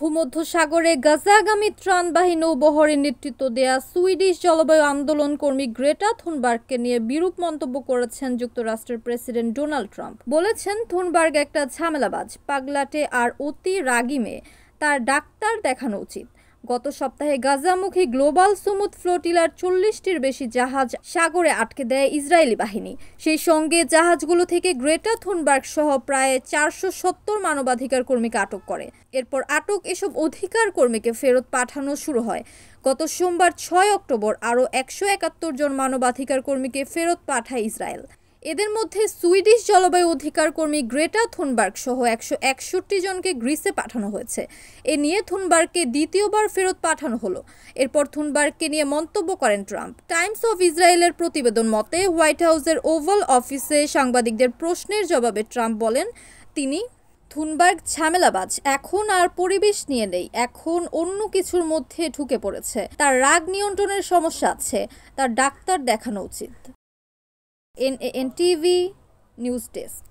ভূমধ্যসাগরে গাজাগামী ত্রাণবাহী নৌবহরের নেতৃত্ব দেয়া সুইডিশ জলবায়ু আন্দোলন কর্মী গ্রেটা থুনবার্গকে নিয়ে বিরূপ মন্তব্য করেছেন যুক্তরাষ্ট্রের প্রেসিডেন্ট ডোনাল্ড ট্রাম্প। বলেছেন, থুনবার্গ একটা ঝামেলাবাজ, পাগলাটে আর অতি রাগী মেয়ে। তার ডাক্তার দেখানো উচিত। গত সপ্তাহে গাজামুখী গ্লোবাল সুমুদ ফ্লোটিলার 40টির বেশি জাহাজ সাগরে আটকে দেয় ইসরায়েলি বাহিনী। সেই সঙ্গে জাহাজগুলো থেকে গ্রেটা থুনবার্গ সহ প্রায় 470 মানবাধিকার কর্মীকে আটক করে। এরপর আটক এসব অধিকার কর্মীকে ফেরত পাঠানো শুরু হয়। গত সোমবার 6 অক্টোবর আরও 171 জন মানবাধিকার কর্মীকে ফেরত পাঠায় ইসরায়েল। এদের মধ্যে সুইডিশ জলবায়ু অধিকার কর্মী গ্রেটা থুনবার্গ সহ 161 জনকে গ্রিসে পাঠানো হয়েছে। এ নিয়ে থুনবার্গকে দ্বিতীয়বার ফেরত পাঠানো হলো। এরপর থুনবার্গকে নিয়ে মন্তব্য করেন ট্রাম্প। টাইমস অফ ইসরায়েলের প্রতিবেদন মতে, হোয়াইট হাউসের ওভাল অফিসে সাংবাদিকদের প্রশ্নের জবাবে ট্রাম্প বলেন, থুনবার্গ ঝামেলাবাজ, এখন আর পরিবেশ নিয়ে নেই, এখন অন্য কিছুর মধ্যে ঢুকে পড়েছে। তার রাগ নিয়ন্ত্রণের সমস্যা আছে, তার ডাক্তার দেখানো উচিত। NANTV news desk.